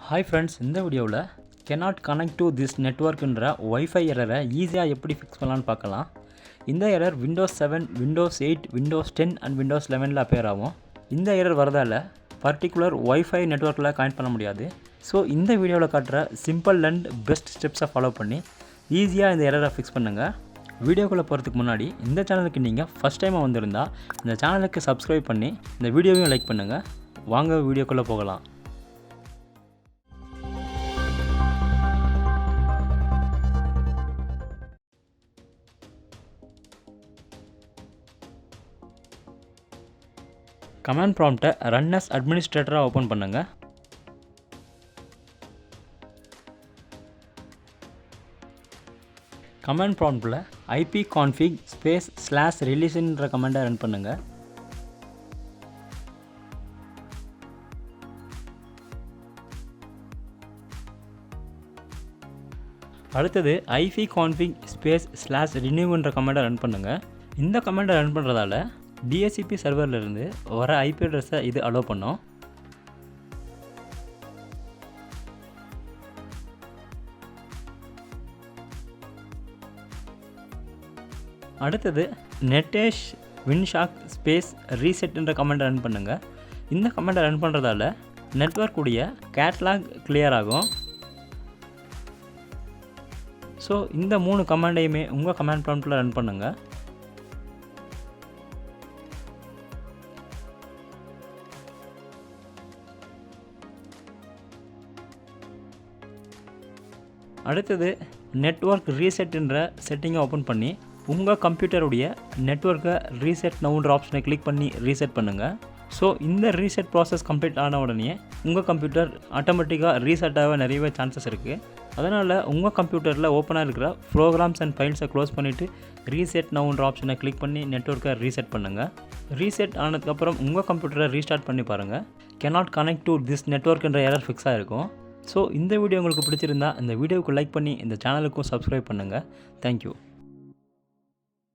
Hi friends, இந்த வீடியோவில் cannot connect to this networkன்ற வைஃபை எரரை ஈஸியாக எப்படி ஃபிக்ஸ் பண்ணலான்னு பார்க்கலாம். இந்த error Windows 7, Windows 8, Windows 10 and Windows 11 appear ஆகும். இந்த எரர் வரதால் பர்டிகுலர் வைஃபை நெட்ஒர்க்கில் கனெக்ட் பண்ண முடியாது. ஸோ இந்த வீடியோவில் காட்டுற சிம்பிள் அண்ட் பெஸ்ட் ஸ்டெப்ஸை ஃபாலோ பண்ணி ஈஸியாக இந்த எரரை ஃபிக்ஸ் பண்ணுங்கள். வீடியோக்குள்ளே போகிறதுக்கு முன்னாடி இந்த சேனலுக்கு நீங்கள் ஃபஸ்ட் டைமாக வந்திருந்தால் இந்த சேனலுக்கு சப்ஸ்கிரைப் பண்ணி இந்த வீடியோவையும் லைக் பண்ணுங்கள். வாங்க வீடியோக்குள்ளே போகலாம். கமாண்ட் ப்ராம்ப்டை ரன் அஸ் அட்மினிஸ்ட்ரேட்டராக ஓப்பன் பண்ணுங்கள். கமாண்ட் ப்ராம்ப்டில் ipconfig /releaseன்ற கமாண்டை ரன் பண்ணுங்கள். அடுத்தது ipconfig /renew கமாண்டை ரன் பண்ணுங்கள். இந்த கமாண்டை ரன் பண்ணுறதால DHCP சர்வர்லேருந்து வர IP அட்ரஸை இது அலோவ் பண்ணோம். அடுத்தது நெட்டேஷ் வின்ஷாக் ரீசெட்ன்ற கமாண்டை ரன் பண்ணுங்கள். இந்த கமாண்டை ரன் பண்ணுறதால நெட்வொர்க் உடைய கேட்லாக் கிளியர் ஆகும். ஸோ இந்த 3 கமாண்டையுமே உங்கள் கமாண்ட் ப்ராம்ப்டில் ரன் பண்ணுங்கள். அடுத்தது நெட்வொர்க் ரீசெட்ன்ற செட்டிங்கை ஓப்பன் பண்ணி உங்கள் கம்ப்யூட்டருடைய நெட்வொர்க்கை ரீசெட் நவுன்ற ஆப்ஷனை கிளிக் பண்ணி ரீசெட் பண்ணுங்கள். ஸோ இந்த ரீசெட் ப்ராசஸ் கம்ப்ளீட் ஆன உடனே உங்கள் கம்ப்யூட்டர் ஆட்டோமேட்டிக்காக ரீசெட் ஆக நிறையவே சான்சஸ் இருக்குது. அதனால் உங்கள் கம்ப்யூட்டரில் ஓப்பனாக இருக்கிற ப்ரோக்ராம்ஸ் அண்ட் ஃபைல்ஸை க்ளோஸ் பண்ணிவிட்டு ரீசெட் நவுன்ற ஆப்ஷனை கிளிக் பண்ணி நெட்வொர்க்கை ரீசெட் பண்ணுங்கள். ரீசெட் ஆனதுக்கப்புறம் உங்கள் கம்ப்யூட்டரை ரீஸ்டார்ட் பண்ணி பாருங்கள். cannot connect to this networkன்ற எரர் ஃபிக்ஸ் ஆகிருக்கும். ஸோ இந்த வீடியோ உங்களுக்கு பிடிச்சிருந்தா இந்த வீடியோவுக்கு லைக் பண்ணி இந்த சேனலுக்கும் சப்ஸ்கிரைப் பண்ணுங்கள். தேங்க்யூ.